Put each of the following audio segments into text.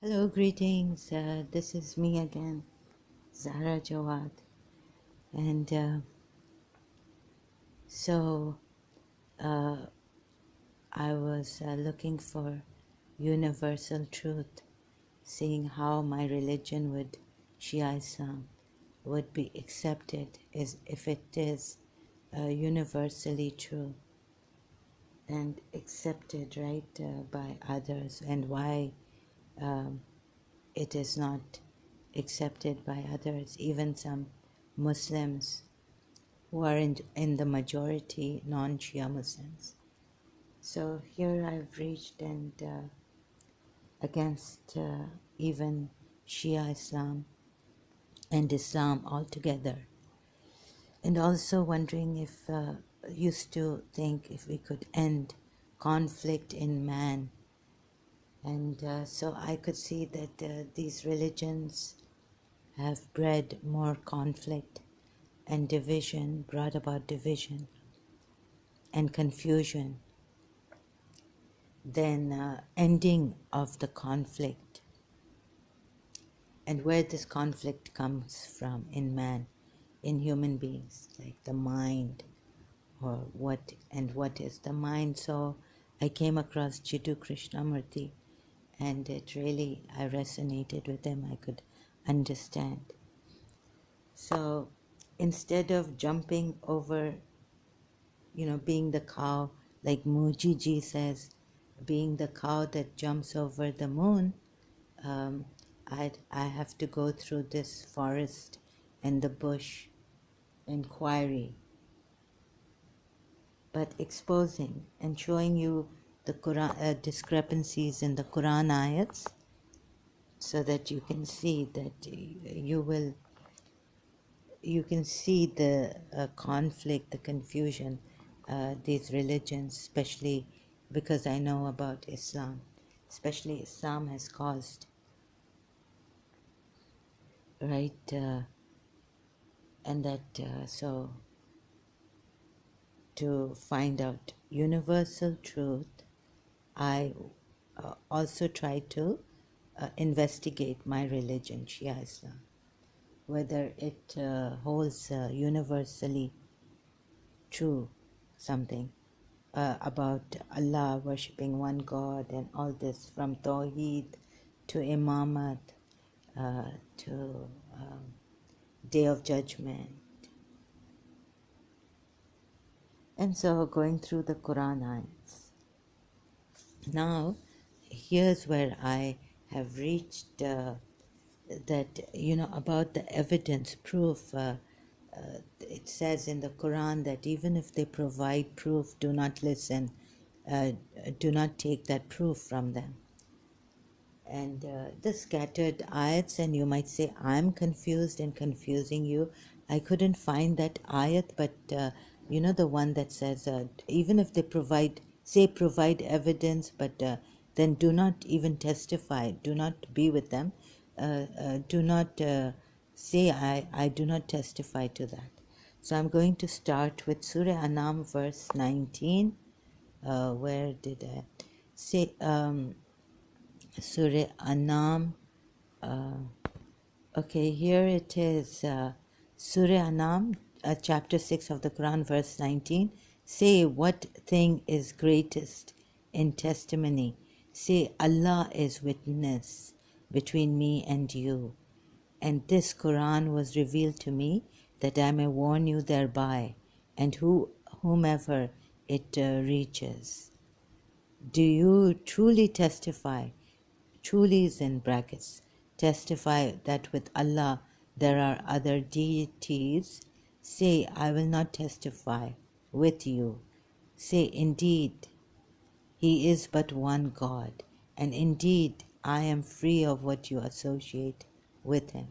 Hello, greetings. This is me again, Zahra Jawad. And so I was looking for universal truth, seeing how my religion would, Shia Islam, would be accepted as if it is universally true and accepted, right, by others, and why um, it is not accepted by others, even some Muslims who are in the majority non-Shia Muslims. So here I've reached and against even Shia Islam and Islam altogether. And also wondering if, used to think if we could end conflict in man. And so I could see that these religions have bred more conflict and division, brought about division and confusion than ending of the conflict, and where this conflict comes from in man, in human beings, like the mind, or what is the mind. So I came across Jiddu Krishnamurti, and it really, I resonated with him. I could understand. So instead of jumping over, being the cow, like Mujiji says, being the cow that jumps over the moon, um, I have to go through this forest and the bush inquiry, but exposing and showing you the Quran discrepancies in the Quran ayats, so that you can see that you can see the conflict, the confusion, these religions, especially because I know about Islam, especially Islam has caused, right, and that so to find out universal truth, I also try to investigate my religion, Shia Islam, whether it holds universally true something about Allah, worshipping one God, and all this, from Tawheed to Imamat to Day of Judgment. And so going through the Quran ayats. Now, here's where I have reached that, about the evidence, proof. It says in the Quran that even if they provide proof, do not listen, uh, do not take that proof from them. And the scattered ayats, and you might say, I'm confused and confusing you. I couldn't find that ayat, but the one that says, even if they provide evidence, but then do not even testify, do not be with them, do not say, I do not testify to that. So I'm going to start with Surah Anam, verse 19. Where did I say? Surah Anam. Okay, here it is. Surah Anam, chapter 6 of the Quran, verse 19. Say, what thing is greatest in testimony? Say, Allah is witness between me and you. And this Quran was revealed to me that I may warn you thereby, and whomever it reaches. Do you truly testify? Truly is in brackets. Testify that with Allah there are other deities. Say, I will not testify with you. Say, indeed, He is but one God, and indeed I am free of what you associate with Him.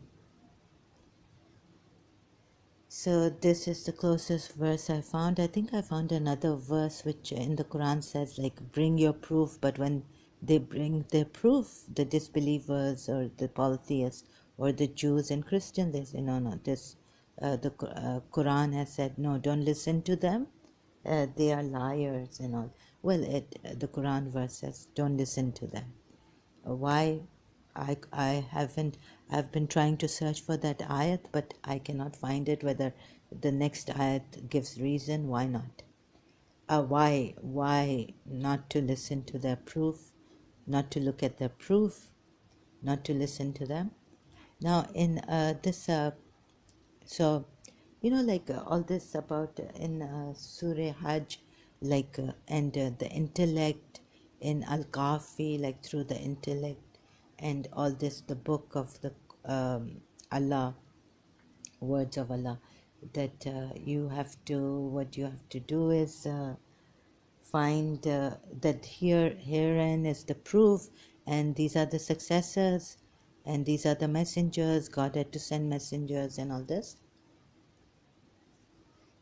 So this is the closest verse I found. I think I found another verse which in the Quran says, like, bring your proof, but when they bring their proof, the disbelievers or the polytheists or the Jews and Christians, they say, no, this, the Quran has said, no, don't listen to them. They are liars and all. Well, the Quran verse says, don't listen to them. Why? I've been trying to search for that ayat, but I cannot find it. Whether the next ayat gives reason why not. Why not to listen to their proof, not to look at their proof, not to listen to them. Now in this so like all this about in Surah Hajj, like and the intellect in Al-Kafi, like through the intellect, and all this, the book of the Allah, words of Allah, that what you have to do is find that herein is the proof, and these are the successors, and these are the messengers. God had to send messengers and all this.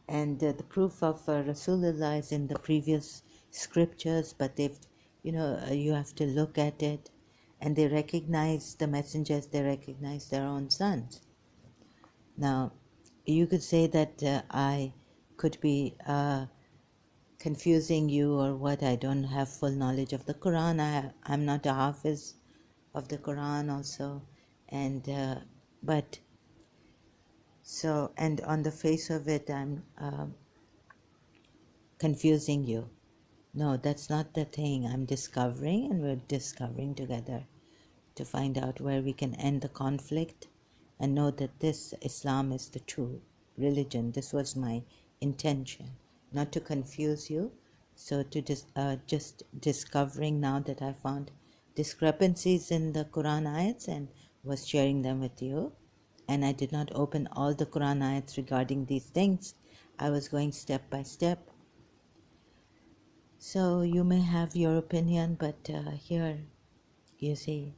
And the proof of Rasulullah is in the previous scriptures, but you have to look at it, and they recognize the messengers, they recognize their own sons. Now, you could say that I could be confusing you or what. I don't have full knowledge of the Quran. I'm not a hafiz of the Quran also, and but so, and on the face of it, I'm confusing you. No, that's not the thing. I'm discovering, and we're discovering together to find out where we can end the conflict and know that this Islam is the true religion. This was my intention, not to confuse you. So to just discovering now that I found discrepancies in the Quran ayats and was sharing them with you. And I did not open all the Quran ayats regarding these things. I was going step by step. So you may have your opinion, but here, you see,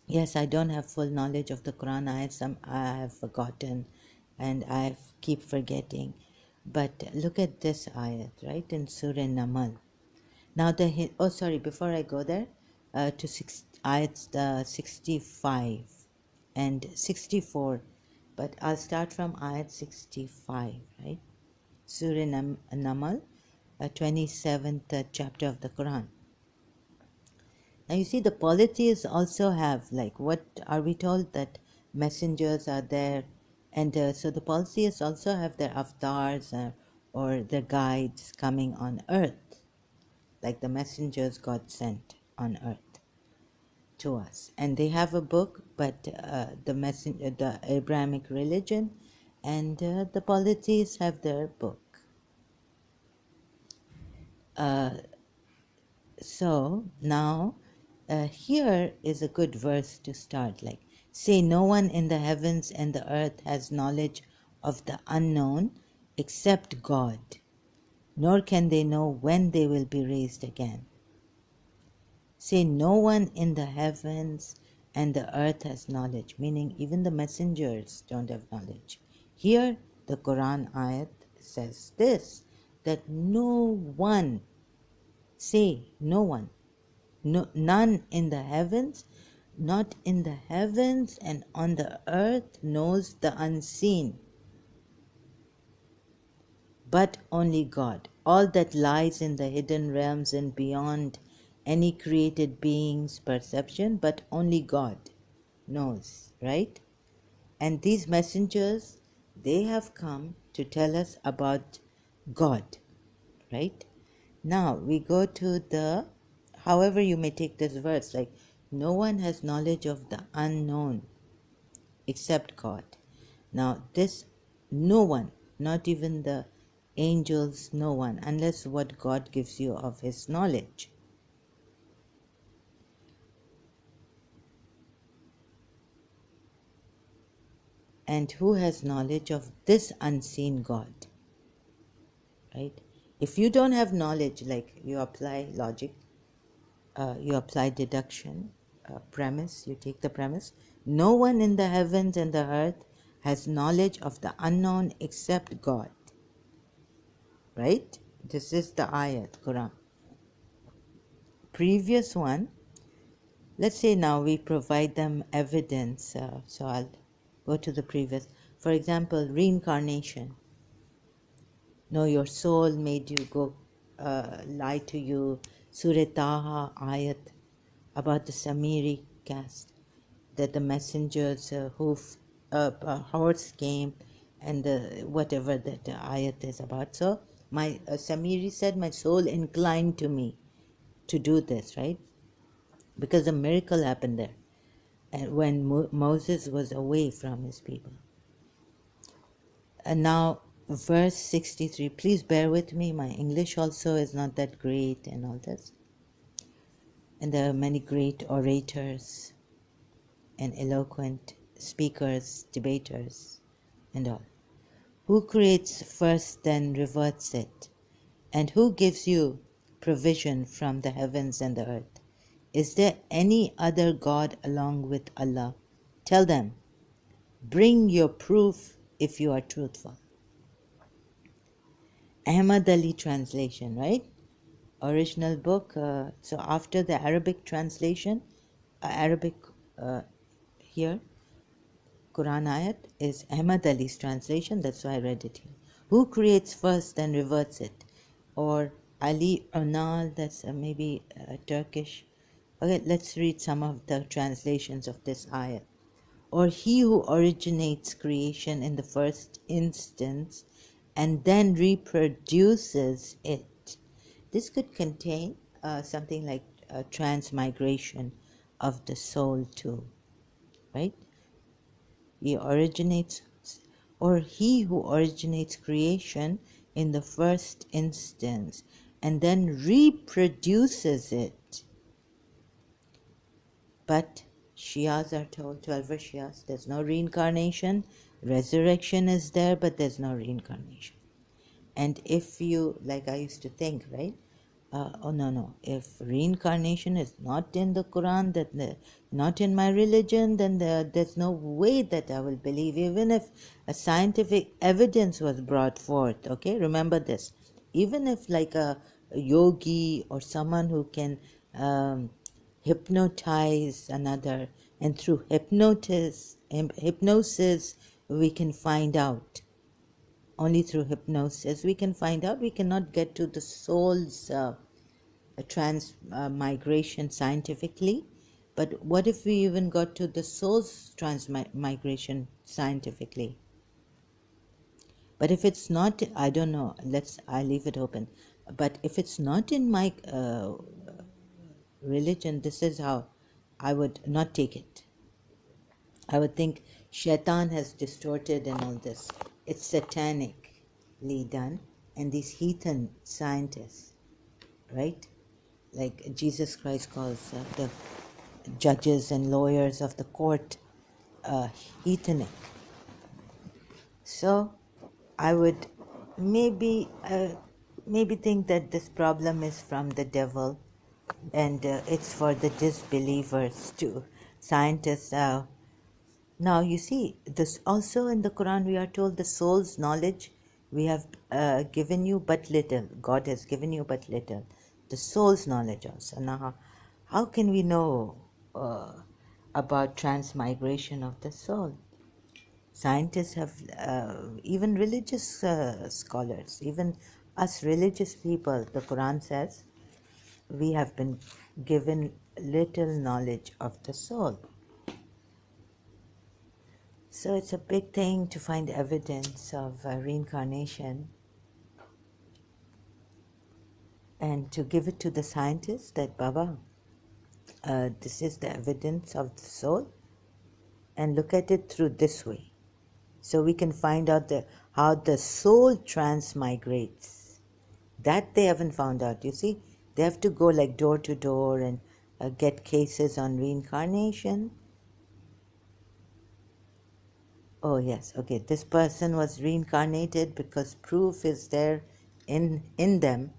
yes, I don't have full knowledge of the Quran ayats. I have forgotten, and I keep forgetting. But look at this ayat, right, in Surah Naml. Now before I go there, to ayats 65 and 64, but I'll start from ayat 65, right? Surah Naml, 27th chapter of the Quran. Now you see, the polytheists also have, like, what are we told, that messengers are there, and so the polytheists also have their avatars or their guides coming on earth, like the messengers God sent on earth to us, and they have a book, but the Abrahamic religion and the polytheists have their book. So now, here is a good verse to start. Like, say, no one in the heavens and the earth has knowledge of the unknown except God, nor can they know when they will be raised again. Say, no one in the heavens and the earth has knowledge, meaning even the messengers don't have knowledge. Here, the Quran ayat says this, that no one, say, no one, no, none in the heavens, not in the heavens and on the earth knows the unseen, but only God. All that lies in the hidden realms and beyond any created being's perception, but only God knows, right? And these messengers, they have come to tell us about God, right? Now we go to the, however you may take this verse, like, no one has knowledge of the unknown except God. Now this, no one, not even the angels, no one, unless what God gives you of his knowledge. And who has knowledge of this unseen God, right? If you don't have knowledge, like you apply logic, you apply deduction, premise, you take the premise, no one in the heavens and the earth has knowledge of the unknown except God, right? This is the ayat, Quran. Previous one, let's say now we provide them evidence, so I'll go to the previous. For example, reincarnation. No, your soul made you go lie to you. Surah Taha ayat about the Samiri caste. that the messenger's horse came, and whatever that ayat is about. So my Samiri said, my soul inclined to me to do this, right? Because a miracle happened there, and when Moses was away from his people. And now, verse 63. Please bear with me. My English also is not that great, and all this. And there are many great orators and eloquent speakers, debaters, and all. Who creates first, then reverts it? And who gives you provision from the heavens and the earth? Is there any other God along with Allah? Tell them, bring your proof if you are truthful. Ahmad Ali translation, right? Original book. So after the Arabic translation, Arabic here, Quran ayat is Ahmad Ali's translation. That's why I read it here. Who creates first then reverts it? Or Ali Unal, that's maybe Turkish. Okay, let's read some of the translations of this ayat. Or he who originates creation in the first instance and then reproduces it. This could contain something like transmigration of the soul too, right? He originates, or he who originates creation in the first instance and then reproduces it. But Shias are told, 12 Shias, there's no reincarnation. Resurrection is there, but there's no reincarnation. And if you, like I used to think, right? Oh no, if reincarnation is not in the Quran, not in my religion, then there's no way that I will believe, even if a scientific evidence was brought forth. Okay, remember this. Even if like a yogi or someone who can hypnotize another, and through hypnosis we can find out. Only through hypnosis we can find out. We cannot get to the soul's transmigration scientifically. But what if we even got to the soul's transmigration scientifically? But if it's not, I don't know. I leave it open. But if it's not in my religion, this is how I would not take it. I would think Shaitan has distorted and all this. It's satanically done. And these heathen scientists, right? Like Jesus Christ calls the judges and lawyers of the court heathenic. So I would maybe think that this problem is from the devil, and it's for the disbelievers too. Scientists. Now you see, this also in the Quran we are told the soul's knowledge we have given you but little. God has given you but little. The soul's knowledge also. Now, how can we know about transmigration of the soul? Scientists have, even religious scholars, even us religious people, the Quran says, we have been given little knowledge of the soul. So it's a big thing to find evidence of reincarnation and to give it to the scientists that, Baba, this is the evidence of the soul, and look at it through this way. So we can find out how the soul transmigrates. That they haven't found out. You see, they have to go like door to door and get cases on reincarnation. Oh yes, okay, this person was reincarnated because proof is there in them.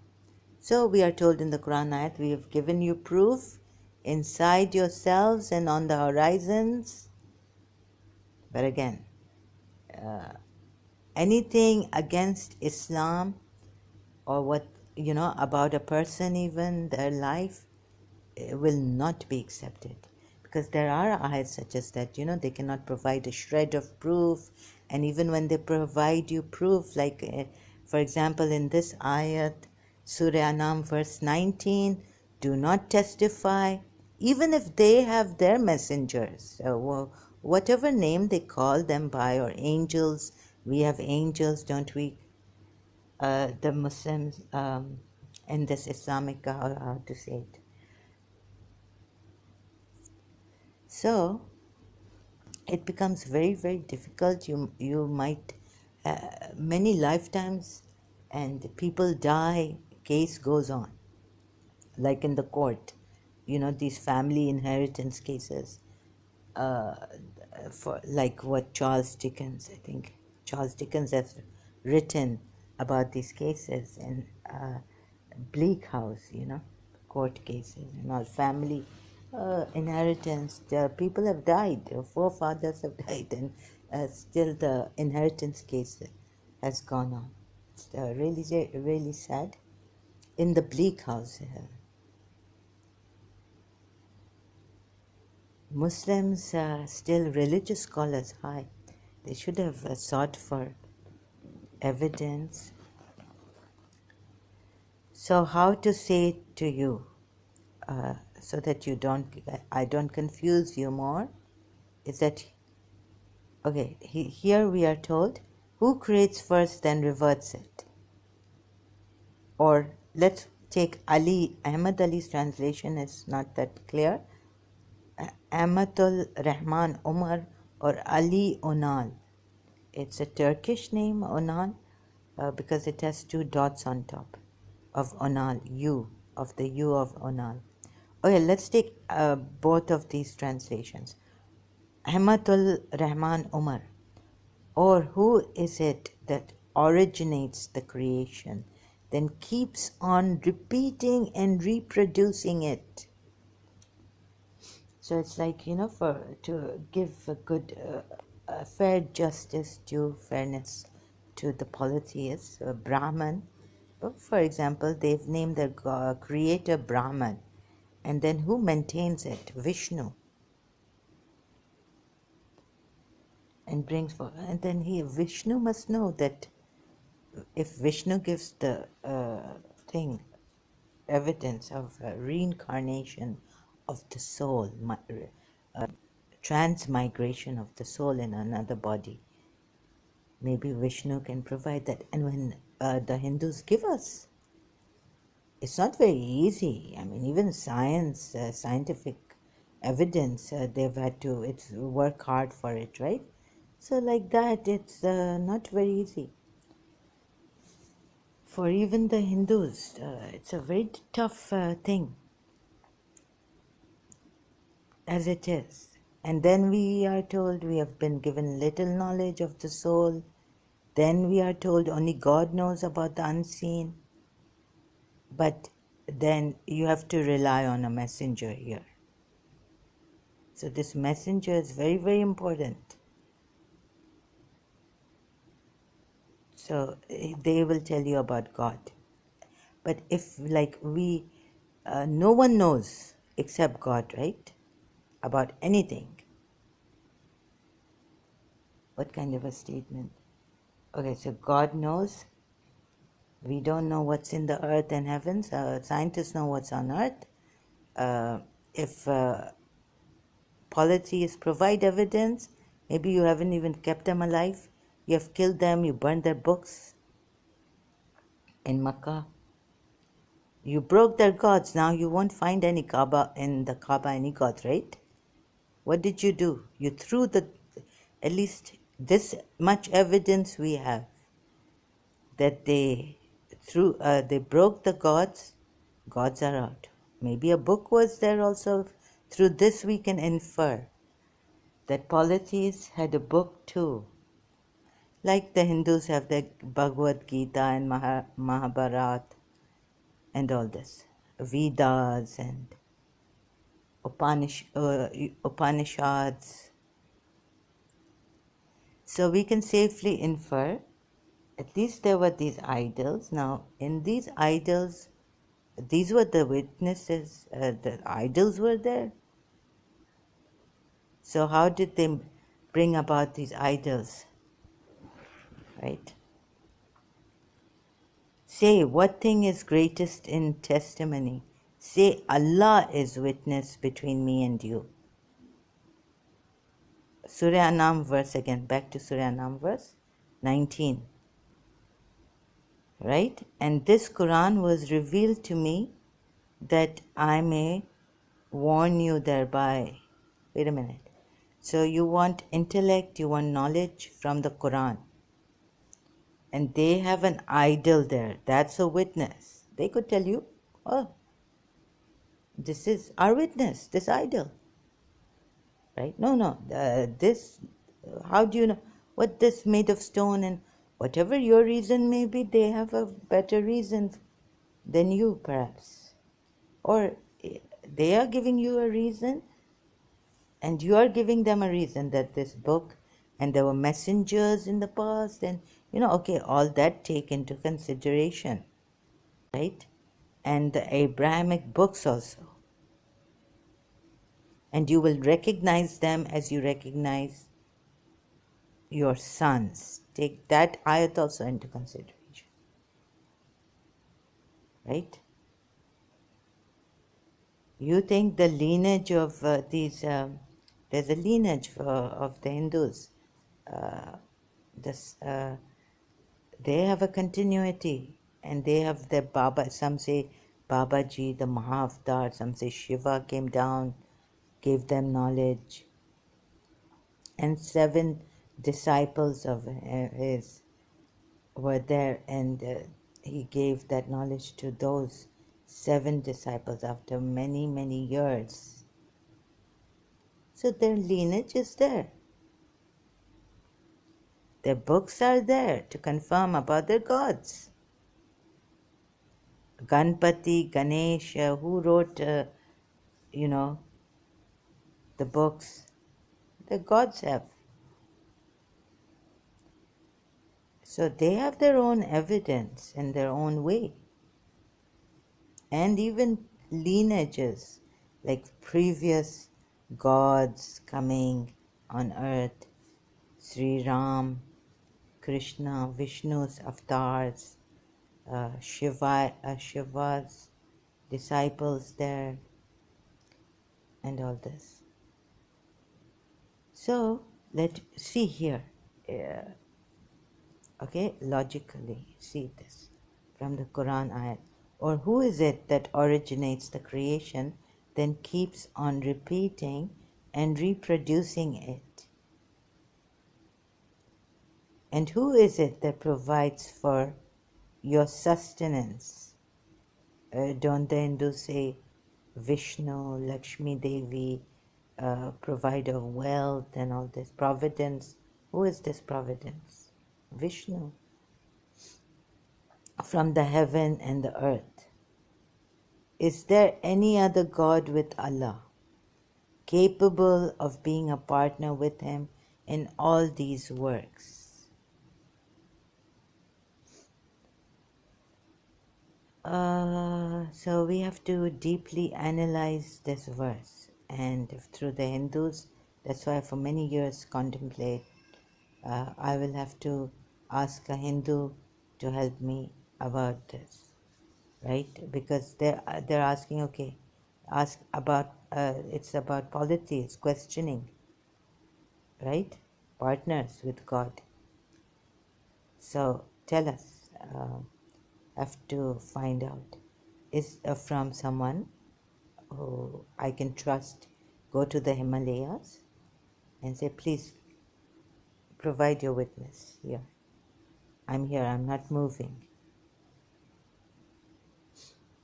So we are told in the Quran ayat, we have given you proof inside yourselves and on the horizons. But again, anything against Islam or what, about a person, even their life, will not be accepted. Because there are ayats such as that, they cannot provide a shred of proof. And even when they provide you proof, like for example in this ayat, Surah Anam verse 19, do not testify even if they have their messengers, whatever name they call them by, or angels. We have angels, don't we? The Muslims in this Islamic, how to say it. So it becomes very, very difficult. You might many lifetimes, and people die. Case goes on, like in the court. These family inheritance cases. Uh, for like what I think Charles Dickens has written about these cases in Bleak House, court cases and all, family inheritance. The people have died, their forefathers have died, and still the inheritance case has gone on. It's really, really sad. In the Bleak House, Muslims, still religious scholars, high. They should have sought for evidence. So, how to say it to you, so that I don't confuse you more, is that, okay, here we are told, who creates first then reverts it. Or let's take Ahmad Ali's translation is not that clear. Amatul Rahman Umar or Ali Onal. It's a Turkish name, Onal, because it has two dots on top of Onal, of the U of Onal. Okay, let's take both of these translations. Ahmadul Rahman Umar. Or who is it that originates the creation, then keeps on repeating and reproducing it? So it's like, to give a fair justice, due fairness to the polytheists, Brahman. For example, they've named their creator Brahman, and then who maintains it? Vishnu. And brings forth, and then Vishnu must know that if Vishnu gives the evidence of reincarnation of the soul, transmigration of the soul in another body, maybe Vishnu can provide that. And when the Hindus give us, it's not very easy. I mean, even scientific evidence, they've had to work hard for it, right? So like that, it's not very easy. For even the Hindus, it's a very tough thing, as it is. And then we are told we have been given little knowledge of the soul. Then we are told only God knows about the unseen. But then you have to rely on a messenger here. So this messenger is very, very important. So they will tell you about God. But if, like no one knows except God, right? About anything. What kind of a statement? Okay, so God knows. We don't know what's in the earth and heavens. Scientists know what's on earth. If policies provide evidence, maybe you haven't even kept them alive. You have killed them, you burned their books in Makkah. You broke their gods. Now you won't find any Kaaba in the Kaaba, any gods, right? What did you do? You threw at least this much evidence we have that they broke the gods. Gods are out. Maybe a book was there also. Through this we can infer that polytheists had a book too. Like the Hindus have the Bhagavad Gita and Mahabharata and all this. Vedas and Upanishads. So we can safely infer, at least there were these idols. Now, in these idols, these were the witnesses, the idols were there. So how did they bring about these idols? Right? Say, what thing is greatest in testimony? Say, Allah is witness between me and you. Surah Anam verse again, back to Surah Anam verse 19. Right? And this Quran was revealed to me that I may warn you thereby. Wait a minute. So you want intellect, you want knowledge from the Quran. And they have an idol there. That's a witness. They could tell you, oh, this is our witness, this idol. Right? No. This, how do you know? What this made of stone, and whatever your reason may be, they have a better reason than you, perhaps. Or they are giving you a reason, and you are giving them a reason that this book, and there were messengers in the past, and okay, all that take into consideration, right? And the Abrahamic books also. And you will recognize them as you recognize your sons. Take that ayat also into consideration, right? You think the lineage of there's a lineage of the Hindus. This They have a continuity, and they have their Baba. Some say Babaji, the Mahavatar. Some say Shiva came down, gave them knowledge, and 7 disciples of his were there, and he gave that knowledge to those 7 disciples after many, many years. So their lineage is there. Their books are there to confirm about their gods. Ganpati, Ganesh, who wrote, the books? The gods have. So they have their own evidence in their own way. And even lineages, like previous gods coming on earth, Sri Ram, Krishna, Vishnu's avatars, Shiva's disciples there, and all this. So let's see here. Logically see this from the Quran ayat. Or who is it that originates the creation, then keeps on repeating and reproducing it? And who is it that provides for your sustenance? Don't the Hindus say Vishnu, Lakshmi Devi, provider of wealth and all this? Providence. Who is this providence? Vishnu. From the heaven and the earth. Is there any other God with Allah, capable of being a partner with Him in all these works? So we have to deeply analyze this verse, and through the Hindus, that's why for many years contemplate. I will have to ask a Hindu to help me about this. Right? Because they're asking, okay, ask about, it's about polytheists, questioning, right? Partners with God. So tell us, have to find out. Is from someone who I can trust, go to the Himalayas and say, please provide your witness here. I'm here, I'm not moving.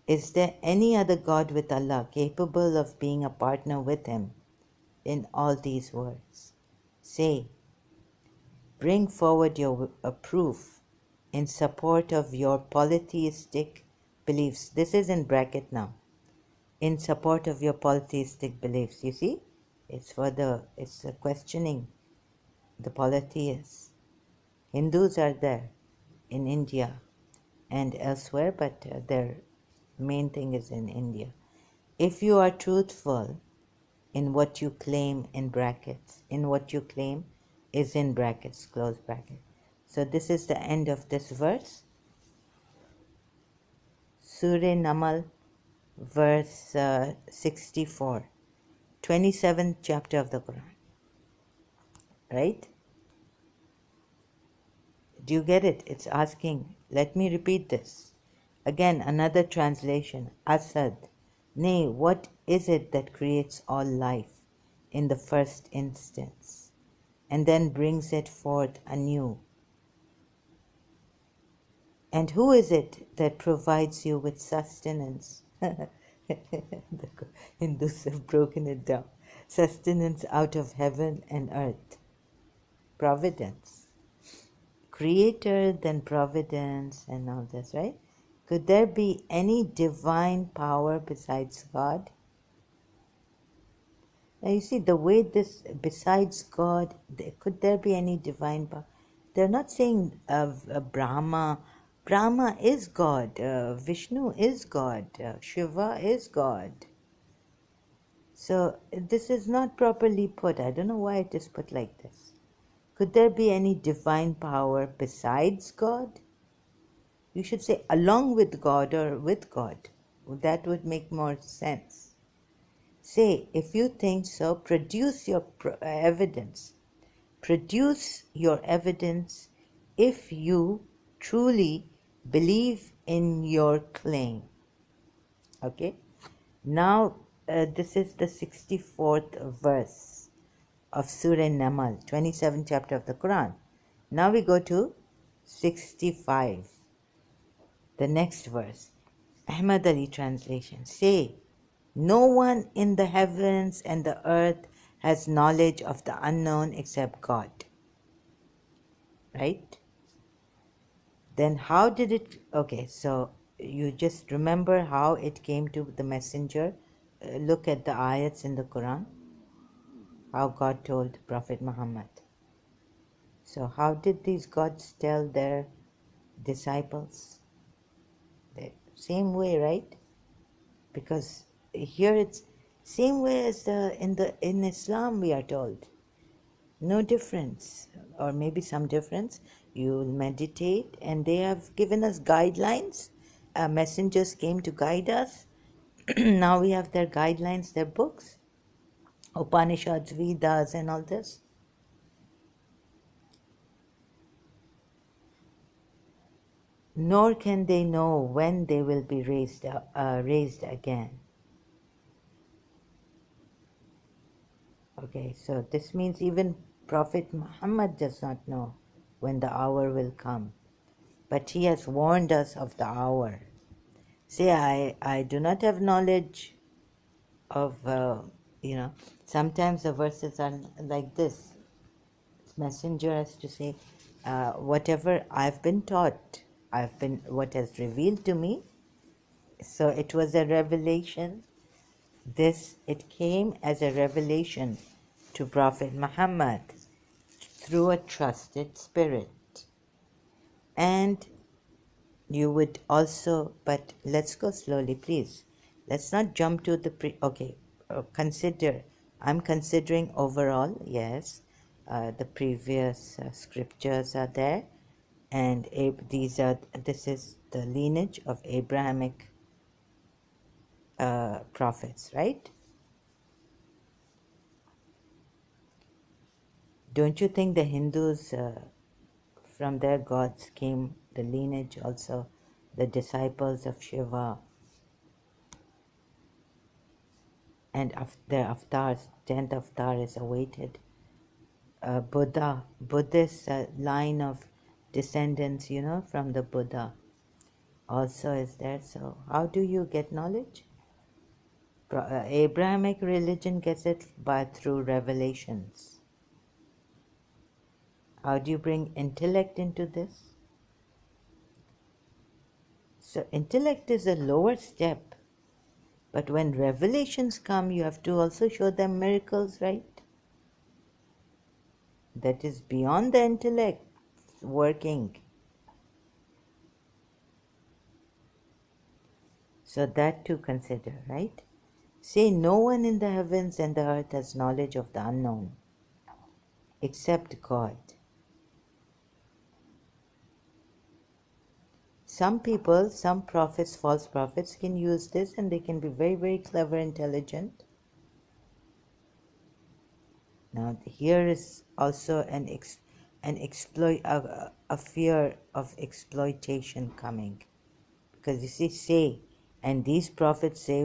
Is there any other God with Allah capable of being a partner with Him in all these words? Say, bring forward your proof in support of your polytheistic beliefs. This is in bracket now. In support of your polytheistic beliefs. You see? It's questioning the polytheists. Hindus are there in India and elsewhere, but their main thing is in India. If you are truthful in what you claim in brackets, in what you claim is in brackets, close bracket. So this is the end of this verse. Surah Naml verse 64, 27th chapter of the Quran, right? Do you get it? It's asking, let me repeat this. Again, another translation, Asad. Nay, what is it that creates all life in the first instance and then brings it forth anew? And who is it that provides you with sustenance? The Hindus have broken it down. Sustenance out of heaven and earth. Providence. Creator, then providence, and all this, right? Could there be any divine power besides God? Now you see the way this, besides God, could there be any divine power? They're not saying Brahma. Brahma is God. Vishnu is God. Shiva is God. So this is not properly put. I don't know why it is put like this. Could there be any divine power besides God? You should say along with God or with God. That would make more sense. Say, if you think so, produce your evidence. Produce your evidence if you truly believe in your claim. Okay? Now, this is the 64th verse of Surah Naml, 27th chapter of the Quran. Now we go to 65, the next verse. Ahmad Ali translation. Say, no one in the heavens and the earth has knowledge of the unknown except God. Right? Then how did it... Okay, so you just remember how it came to the messenger. Look at the ayats in the Quran. How God told Prophet Muhammad. So how did these gods tell their disciples? The same way, right? Because here it's same way as in Islam we are told. No difference, or maybe some difference. You'll meditate, and they have given us guidelines. Messengers came to guide us. Now we have their guidelines, their books, Upanishads, Vedas, and all this. Nor can they know when they will be raised again. Okay, so this means even Prophet Muhammad does not know when the hour will come, but he has warned us of the hour. Say, I do not have knowledge of, sometimes the verses are like this. Messenger has to say, whatever I've been taught, what has revealed to me. So it was a revelation. It came as a revelation to Prophet Muhammad through a trusted spirit. And you would also, but let's go slowly, please. Let's not jump to the okay, I'm considering overall, yes, the previous scriptures are there, and this is the lineage of Abrahamic prophets, right? Don't you think the Hindus, from their gods came the lineage also, the disciples of Shiva, and their avatars, 10th avatar is awaited. Buddhist line of descendants, from the Buddha also is there. So how do you get knowledge? Abrahamic religion gets it through revelations. How do you bring intellect into this? So intellect is a lower step, but when revelations come, you have to also show them miracles, right? That is beyond the intellect working. So that to consider, right? Say, no one in the heavens and the earth has knowledge of the unknown except God. some people, some prophets, false prophets, can use this and they can be very, very clever, intelligent. Now, here is also a fear of exploitation coming. Because you see, and these prophets say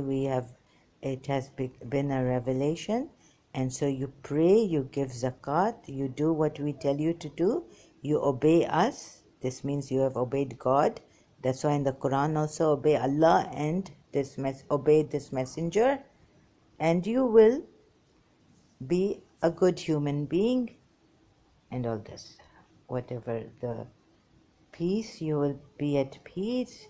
it has been a revelation, and so you pray, you give zakat, you do what we tell you to do, you obey us. This means you have obeyed God. That's why in the Quran also obey Allah and obey this messenger, and you will be a good human being, and all this. Whatever the peace, you will be at peace.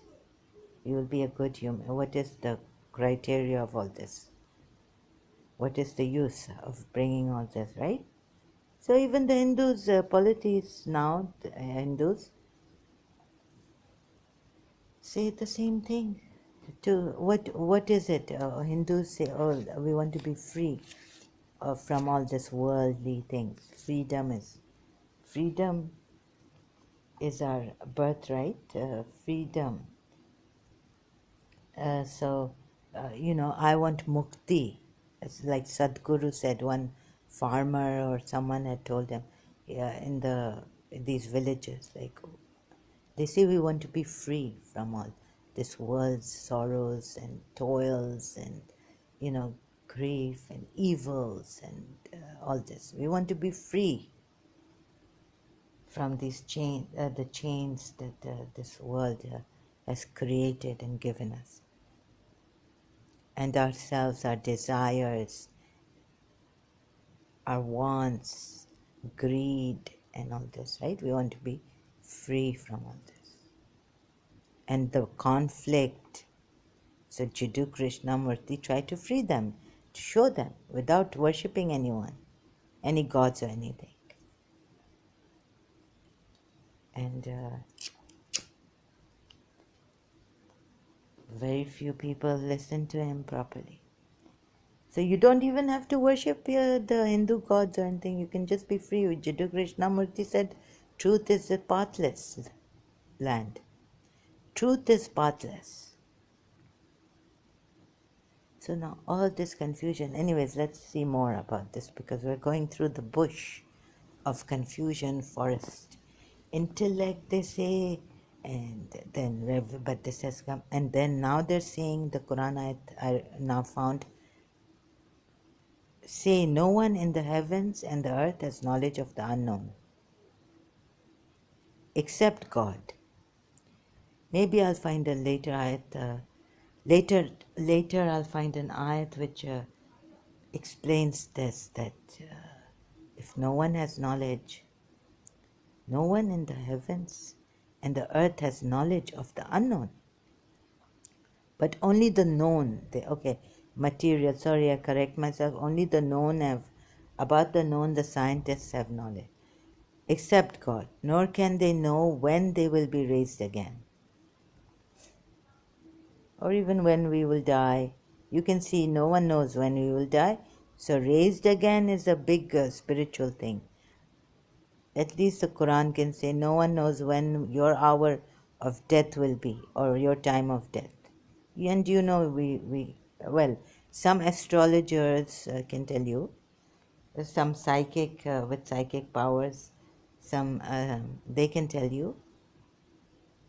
You will be a good human. What is the criteria of all this? What is the use of bringing all this, right? So even the Hindus, polytheists now, the Hindus, say the same thing. What is it? Hindus say, oh, we want to be free from all this worldly things. Freedom is our birthright. Freedom. I want mukti. It's like Sadhguru said, one farmer or someone had told him, yeah, in these villages, like they say we want to be free from all this world's sorrows and toils and grief and evils and all this. We want to be free from these the chains that this world has created and given us. And ourselves, our desires, our wants, greed, and all this, right? We want to be free from all this. And the conflict, so Jiddu Krishnamurti tried to free them, to show them, without worshipping anyone, any gods or anything. And very few people listen to him properly. So you don't even have to worship the Hindu gods or anything. You can just be free. Jiddu Krishnamurti said, truth is a pathless land. Truth is pathless. So now all this confusion. Anyways, let's see more about this because we're going through the bush of confusion forest. Intellect, they say, and then but this has come, and then now they're saying the Quran ayat I now found say no one in the heavens and the earth has knowledge of the unknown except God. Maybe I'll find a later ayat. Later I'll find an ayat which explains this, that if no one has knowledge, no one in the heavens and the earth has knowledge of the unknown, but only the known. Material, sorry, I correct myself, only the known about the known the scientists have knowledge, except God, nor can they know when they will be raised again, or even when we will die. You can see no one knows when we will die, so raised again is a big spiritual thing. At least the Quran can say no one knows when your hour of death will be or your time of death. And some astrologers can tell you, some psychic with psychic powers, some they can tell you.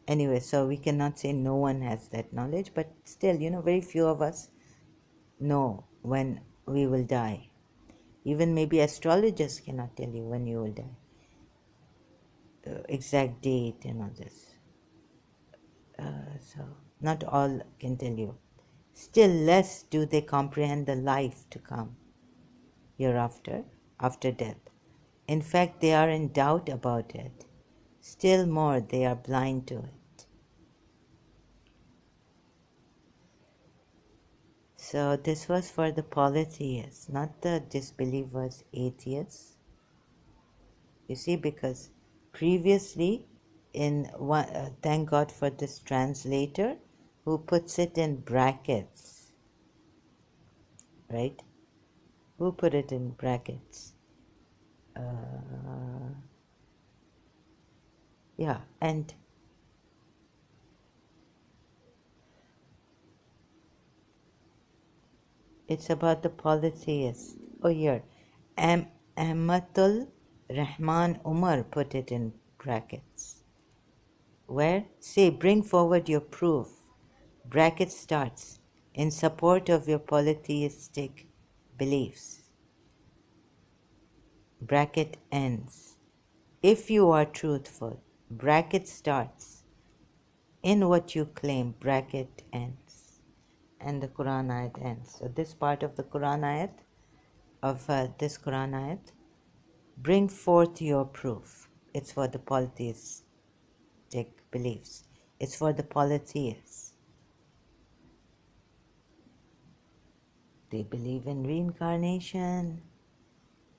Anyway, so we cannot say no one has that knowledge, but still, very few of us know when we will die. Even maybe astrologers cannot tell you when you will die. Exact date and all this. So not all can tell you. Still less do they comprehend the life to come hereafter, after death. In fact, they are in doubt about it. Still more, they are blind to it. So this was for the polytheists, not the disbelievers, atheists. You see, because previously, thank God for this translator who puts it in brackets, right? Who put it in brackets? Yeah, and It's about the polytheists. Oh, here. Amatul Rahman Umar put it in brackets. Where? Say, bring forward your proof. Bracket starts. In support of your polytheistic beliefs. Bracket ends. If you are truthful. Bracket starts. In what you claim. Bracket ends. And the Quran ayat ends. So this part of the Quran ayat, this Quran ayat, bring forth your proof. It's for the polytheistic beliefs. It's for the polytheists. They believe in reincarnation.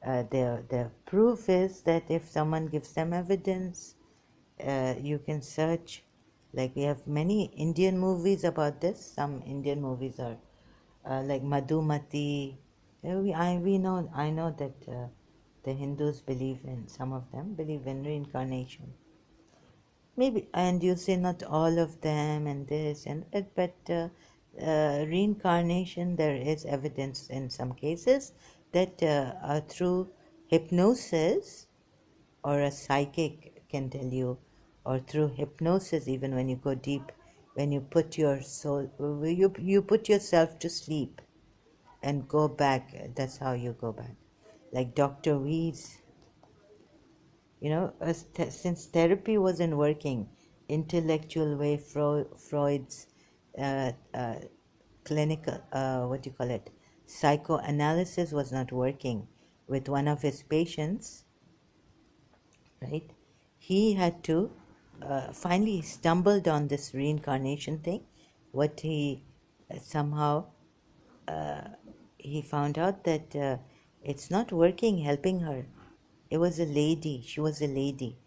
Their proof is that if someone gives them evidence, you can search. Like we have many Indian movies about this. Some Indian movies are like Madhumati. I know that the Hindus believe in, some of them believe in reincarnation. Maybe, and you say not all of them and this and that, but reincarnation, there is evidence in some cases that through hypnosis or a psychic can tell you, or through hypnosis, even when you go deep, when you put your soul, you put yourself to sleep and go back, that's how you go back. Like Dr. Wees, since therapy wasn't working, intellectual way, Freud's uh, uh, clinical, what do you call it, psychoanalysis was not working with one of his patients, right? He had to finally stumbled on this reincarnation thing. What he somehow he found out that it's not working, helping her. It was a lady. She was a lady.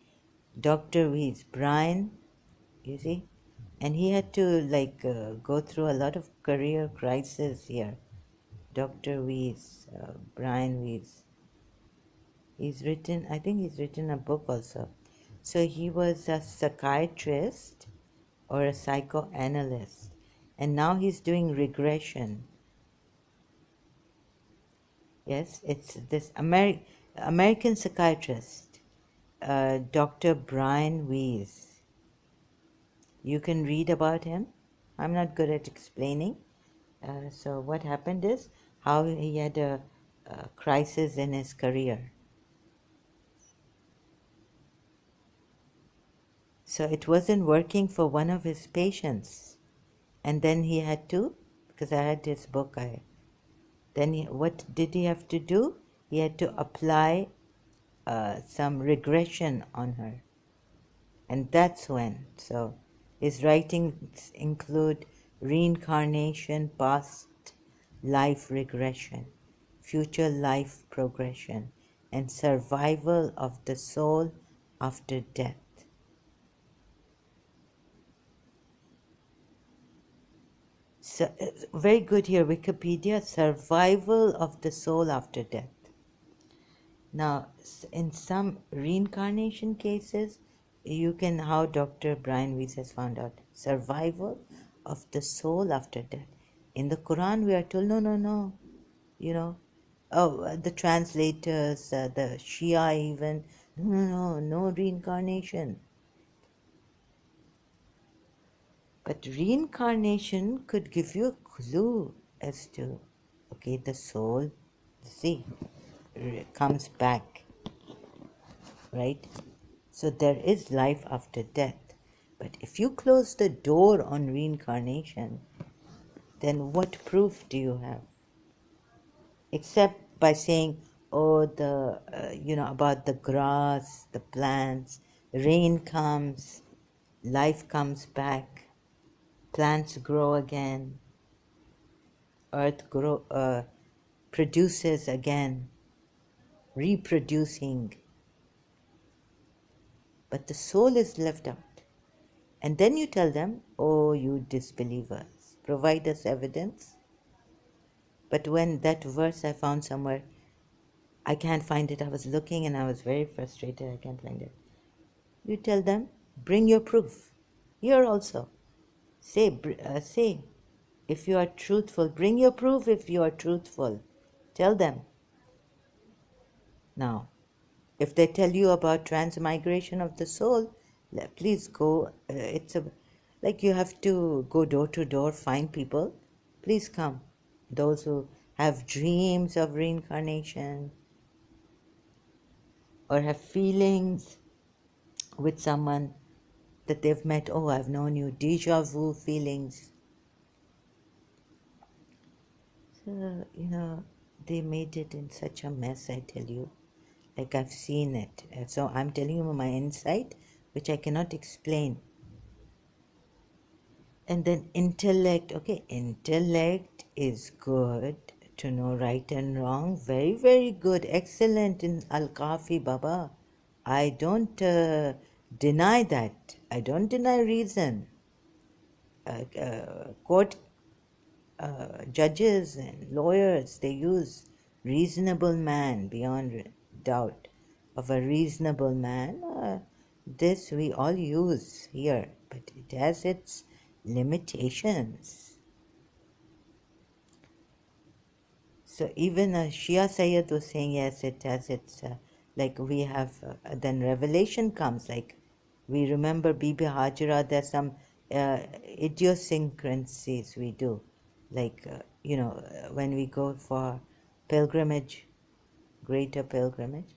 Dr. Weiss, Brian, you see? And he had to go through a lot of career crisis here. Dr. Weiss, Brian Weiss. I think he's written a book also. So he was a psychiatrist or a psychoanalyst. And now he's doing regression. Yes, it's this American psychiatrist, Dr. Brian Weiss. You can read about him. I'm not good at explaining. So what happened is how he had a crisis in his career. So it wasn't working for one of his patients. And then he had to, because I had his book, what did he have to do? He had to apply some regression on her. And that's when. So his writings include reincarnation, past life regression, future life progression, and survival of the soul after death. So, very good here, Wikipedia, survival of the soul after death. Now, in some reincarnation cases, you can, how Dr. Brian Weiss has found out, survival of the soul after death. In the Quran, we are told, no, no, no, the translators, the Shia even, no, no, no, no reincarnation. But reincarnation could give you a clue as to, okay, the soul, see, comes back, right? So there is life after death. But if you close the door on reincarnation, then what proof do you have? Except by saying, oh, about the grass, the plants, rain comes, life comes back, plants grow again, earth produces again, reproducing. But the soul is left out. And then you tell them, oh, you disbelievers, provide us evidence. But when that verse I found somewhere, I can't find it. I was looking and I was very frustrated. I can't find it. You tell them, bring your proof. Here also. Say, If you are truthful, bring your proof if you are truthful. Tell them. Now, if they tell you about transmigration of the soul, please go. It's a like you have to go door to door, find people. Please come. Those who have dreams of reincarnation or have feelings with someone that they've met. Oh, I've known you. Deja vu feelings. So, they made it in such a mess, I tell you. Like I've seen it. So I'm telling you my insight, which I cannot explain. And then intellect. Okay, intellect is good to know right and wrong. Very, very good. Excellent in Al-Kafi, Baba. I don't deny that. I don't deny reason. Court judges and lawyers, they use reasonable man beyond doubt. Of a reasonable man, this we all use here, but it has its limitations. So even a Shia Sayyid was saying, yes, it has its, like we have, then revelation comes, like we remember Bibi Hajra, there's some idiosyncrasies we do, like, when we go for pilgrimage, greater pilgrimage,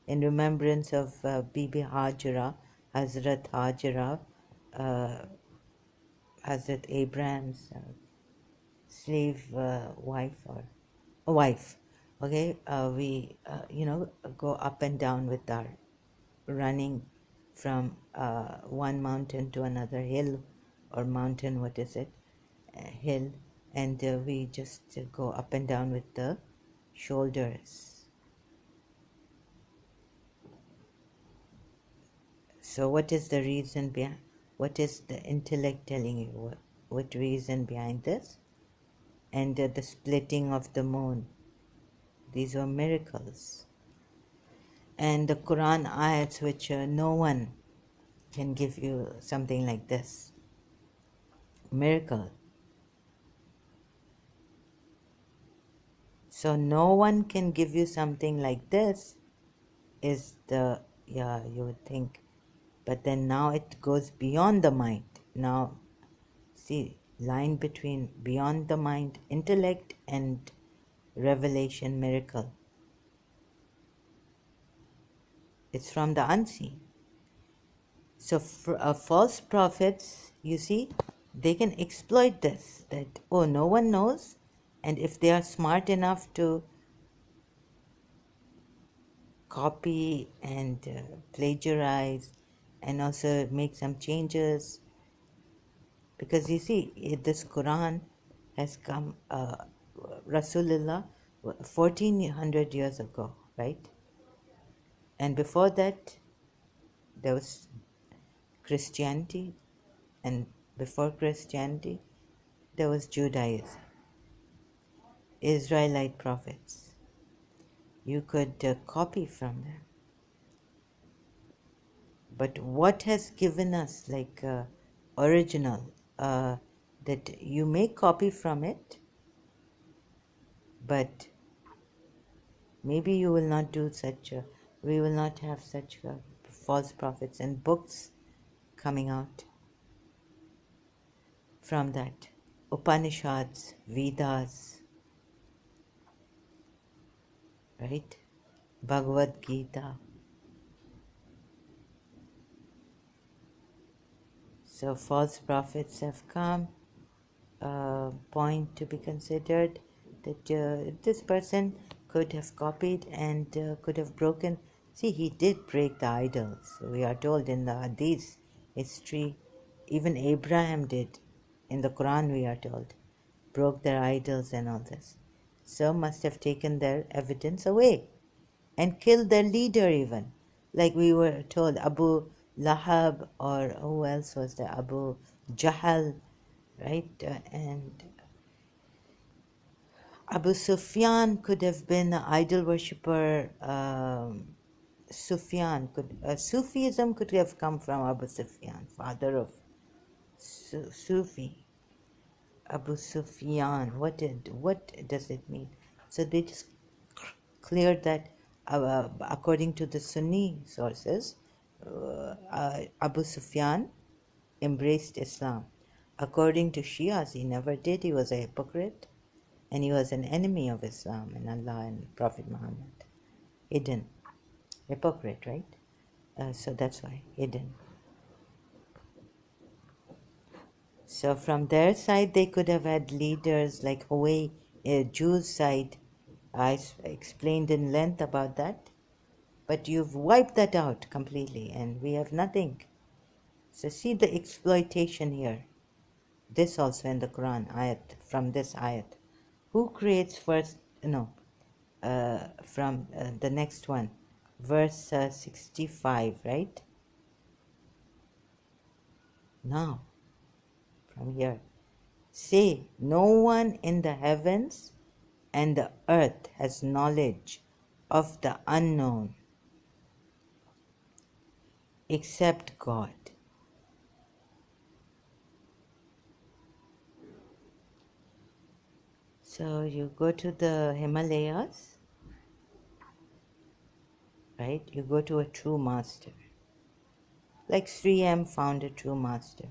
in remembrance of Bibi Hajra, Hazrat Hajra, uh, Hazrat Abraham's slave wife or a wife. Okay, we go up and down with our running from one mountain to another hill or mountain. What is it? Hill, and we just go up and down with the shoulders. So, what is the reason behind? What is the intellect telling you? What reason behind this? And the splitting of the moon. These were miracles. And the Quran ayats, which no one can give you something like this. Miracle. So no one can give you something like this is the, yeah, you would think. But then now it goes beyond the mind. Now, see, line between beyond the mind, intellect, and revelation, miracle. It's from the unseen. So false prophets, you see, they can exploit this, that, oh, no one knows, and if they are smart enough to copy and plagiarize and also make some changes, because you see, this Quran has come, Rasulullah, 1400 years ago, right? And before that, there was Christianity, and before Christianity, there was Judaism, Israelite prophets. You could copy from them. But what has given us like original, that you may copy from it, but maybe you will not do such a, we will not have such false prophets and books coming out from that. Upanishads, Vedas, right? Bhagavad Gita. So false prophets have come, point to be considered, that this person could have copied and could have broken. See, he did break the idols. We are told in the Hadith history, even Abraham did. In the Quran, we are told, broke their idols and all this. So must have taken their evidence away and killed their leader even. Like we were told, Abu Lahab, or who else was there? Abu Jahal, right? And Abu Sufyan could have been an idol worshipper. Sufism could have come from Abu Sufyan, father of Sufi. Abu Sufyan. What does it mean? So they just cleared that according to the Sunni sources, Abu Sufyan embraced Islam. According to Shias, he never did. He was a hypocrite, and he was an enemy of Islam and Allah and Prophet Muhammad. Hidden, hypocrite, right? So that's why hidden. So from their side, they could have had leaders like Huawei, Jews' side. I explained in length about that, but you've wiped that out completely, and we have nothing. So see the exploitation here. This also in the Quran, ayat, from this ayat. Who creates first? No, from the next one, verse 65, right? Now, from here. Say, no one in the heavens and the earth has knowledge of the unknown except God. So you go to the Himalayas, right? You go to a true master. Like 3M found a true master.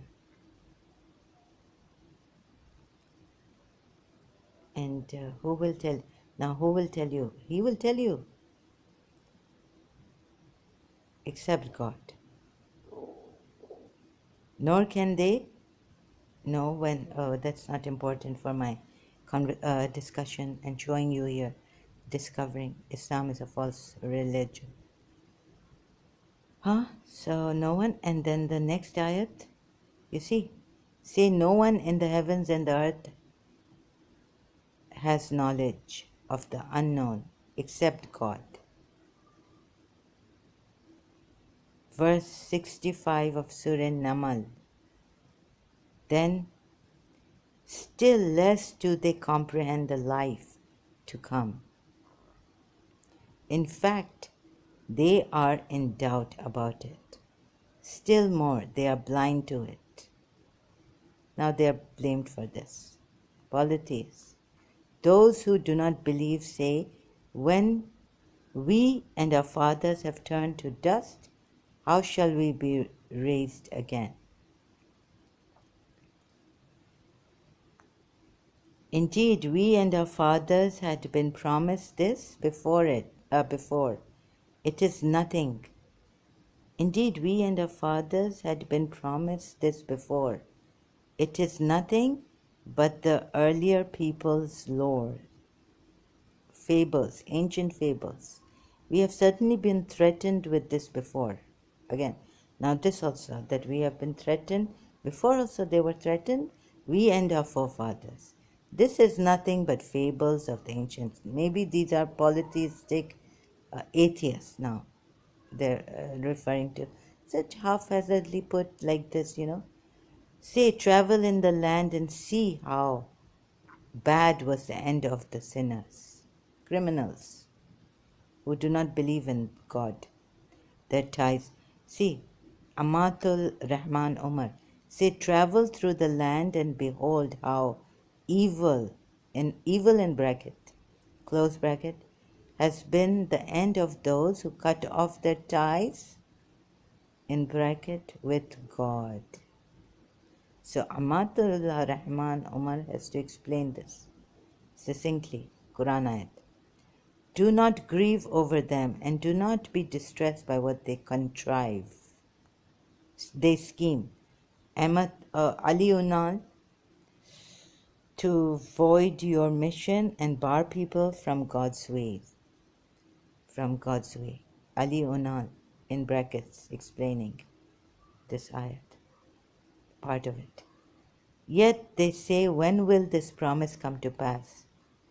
And who will tell? Now, who will tell you? He will tell you, except God. Nor can they know when, oh, that's not important for my discussion and showing you here, discovering Islam is a false religion. Huh? So no one, and then the next ayat, you see, say no one in the heavens and the earth has knowledge of the unknown except God. Verse 65 of Surah Naml. Then still less do they comprehend the life to come. In fact, they are in doubt about it. Still more, they are blind to it. Now they are blamed for this. Polytheists. Those who do not believe say, when we and our fathers have turned to dust, how shall we be raised again? Indeed, we and our fathers had been promised this before. It is nothing. Indeed, we and our fathers had been promised this before. It is nothing but the earlier people's lore, fables, ancient fables. We have certainly been threatened with this before. Again, now this also, that we have been threatened. Before also they were threatened, we and our forefathers. This is nothing but fables of the ancients. Maybe these are polytheistic atheists now. They're referring to such haphazardly put like this, Say, travel in the land and see how bad was the end of the sinners, criminals who do not believe in God. Their ties. See, Amatul Rahman Omar. Say, travel through the land and behold how evil in bracket, close bracket, has been the end of those who cut off their ties in bracket with God. So Amatullah Rahman Omar has to explain this succinctly. Quran ayat. Do not grieve over them and do not be distressed by what they contrive. They scheme. Ali Unal, to void your mission and bar people from God's way. From God's way. Ali Unal, in brackets, explaining this ayat, part of it. Yet they say, when will this promise come to pass?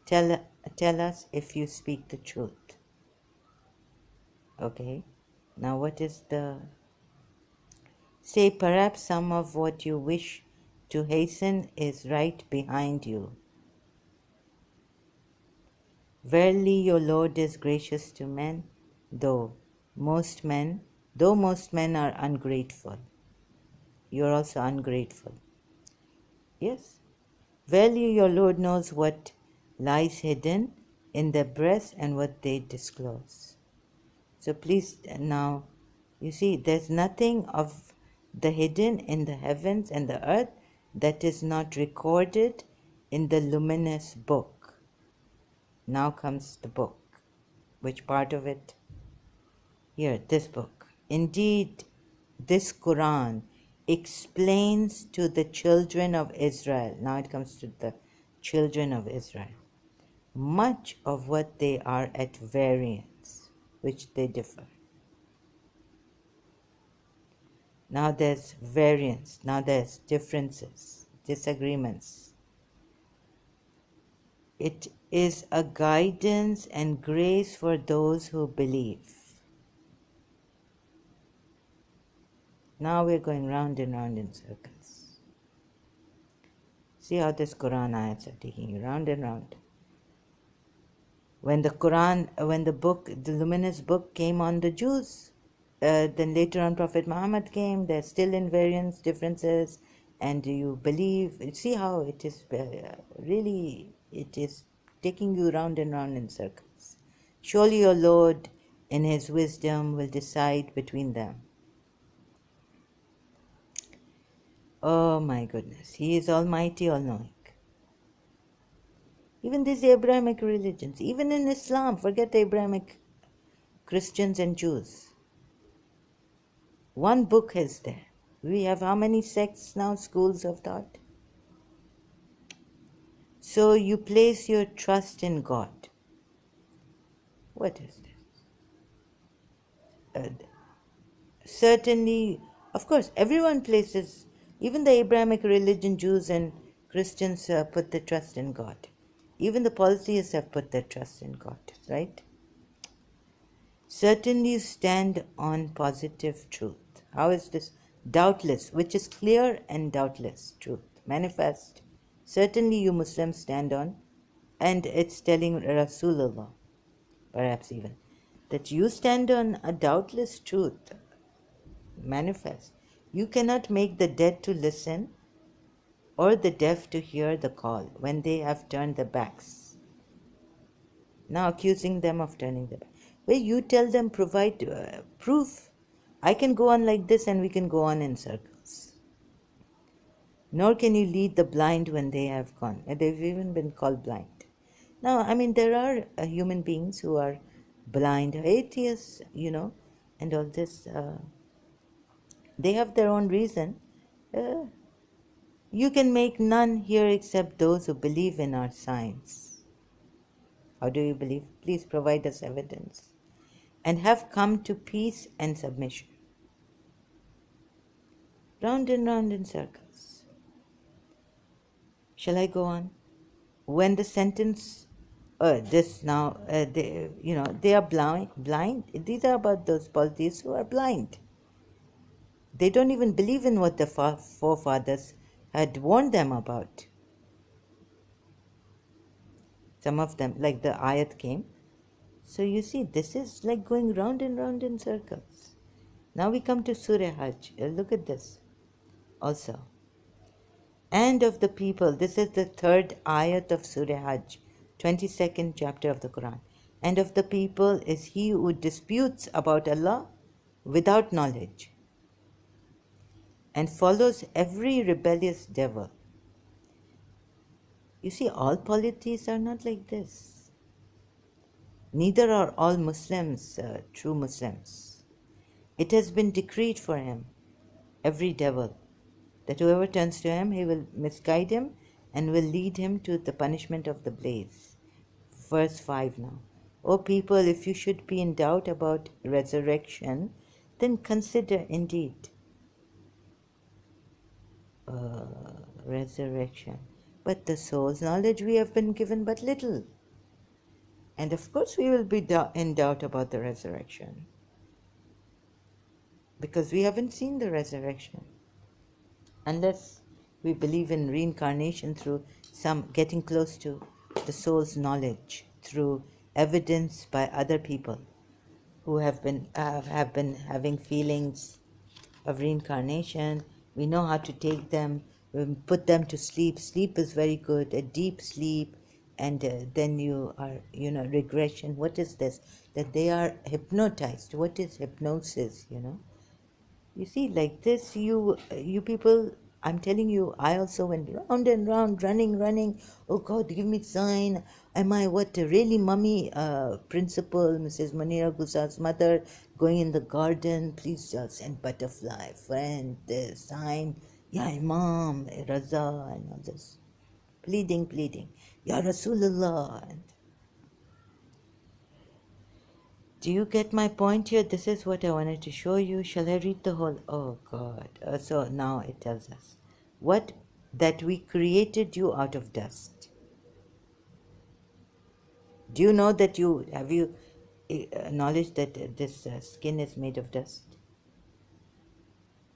Tell us if you speak the truth. Okay, now what is the... Say, perhaps some of what you wish to hasten is right behind you. Verily your Lord is gracious to men, though most men are ungrateful. You are also ungrateful. Yes. Verily your Lord knows what lies hidden in their breasts and what they disclose. So please now, you see, there's nothing of the hidden in the heavens and the earth that is not recorded in the luminous book. Now comes the book. Which part of it? Here, this book. Indeed, this Quran explains to the children of Israel. Now it comes to the children of Israel. Much of what they are at variance, which they differ. Now there's variance, now there's differences, disagreements. It is a guidance and grace for those who believe. Now we're going round and round in circles. See how this Quran ayats are taking you round and round. When the the luminous book came on the Jews, then later on Prophet Muhammad came, they're still in variance, differences, and you believe, see how it is really, it is taking you round and round in circles. Surely your Lord in His wisdom will decide between them. Oh my goodness, He is Almighty, all-knowing. Even these Abrahamic religions, even in Islam, forget Abrahamic Christians and Jews. One book is there. We have how many sects now, schools of thought? So you place your trust in God. What is this? Certainly, of course, everyone places, even the Abrahamic religion, Jews and Christians put their trust in God. Even the polytheists have put their trust in God, right? Certainly you stand on positive truth. How is this? Doubtless, which is clear and doubtless truth, manifest. Certainly you Muslims stand on, and it's telling Rasulullah, perhaps even, that you stand on a doubtless truth, manifest. You cannot make the dead to listen or the deaf to hear the call when they have turned their backs. Now accusing them of turning their back. Where you tell them, provide proof. I can go on like this and we can go on in circles. Nor can you lead the blind when they have gone. They've even been called blind. Now, I mean, there are human beings who are blind, atheists, and all this. They have their own reason. You can make none here except those who believe in our signs. How do you believe? Please provide us evidence. And have come to peace and submission. Round and round in circles. Shall I go on? When the sentence, they are blind. These are about those polytheists who are blind. They don't even believe in what their forefathers had warned them about. Some of them, like the Ayat came. So you see, this is like going round and round in circles. Now we come to Surah Hajj. Look at this also. And of the people, this is the third ayat of Surah Hajj, 22nd chapter of the Quran. And of the people is he who disputes about Allah without knowledge and follows every rebellious devil. You see, all polytheists are not like this. Neither are all Muslims true Muslims. It has been decreed for him, every devil, that whoever turns to him, he will misguide him and will lead him to the punishment of the blaze. Verse 5 now. O people, if you should be in doubt about resurrection, then consider indeed resurrection. But the soul's knowledge we have been given but little. And of course we will be in doubt about the resurrection, because we haven't seen the resurrection. Unless we believe in reincarnation through some getting close to the soul's knowledge through evidence by other people who have been having feelings of reincarnation. We know how to take them put them to sleep. Sleep is very good, a deep sleep, and then you are, regression. What is this? That they are hypnotized. What is hypnosis? You see, like this, you people, I'm telling you, I also went round and round, running. Oh God, give me sign. Am I what really mummy principal, Mrs. Munira Gusar's mother, going in the garden? Please send butterfly, friend, this sign. Ya Imam, Raza, and all this. Pleading. Ya Rasulullah. And do you get my point here? This is what I wanted to show you. Shall I read the whole? Oh God. So now it tells us what that we created you out of dust. Do you know that have you acknowledged that this skin is made of dust?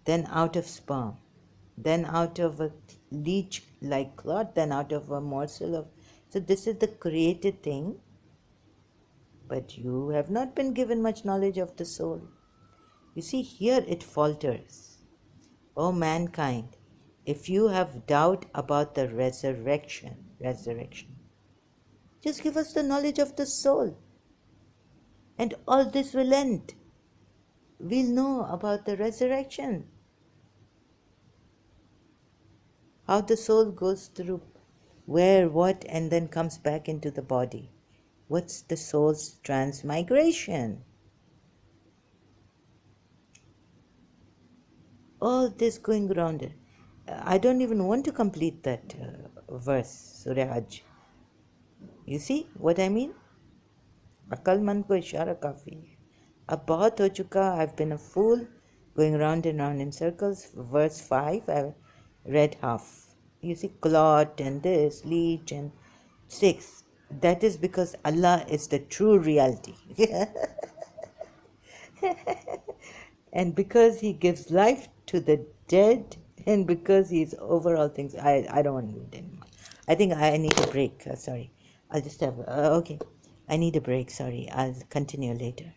Then out of sperm, then out of a leech like clot, then out of a morsel of. So this is the created thing, but you have not been given much knowledge of the soul. You see, here it falters. O mankind, if you have doubt about the resurrection, just give us the knowledge of the soul, and all this will end. We'll know about the resurrection, how the soul goes through where, what, and then comes back into the body. What's the soul's transmigration? All this going around it. I don't even want to complete that verse, Surah Hajj. You see what I mean? अक्लमंद को इशारा काफ़ी है. अब बहुत हो चुका. I've been a fool going round and round in circles. Verse 5, I've read half. You see, clot and this, leech and 6. That is because Allah is the true reality. And because He gives life to the dead, and because He's over all things. I don't want to read anymore. I think I need a break. Sorry. I'll just have. Okay. I need a break. Sorry. I'll continue later.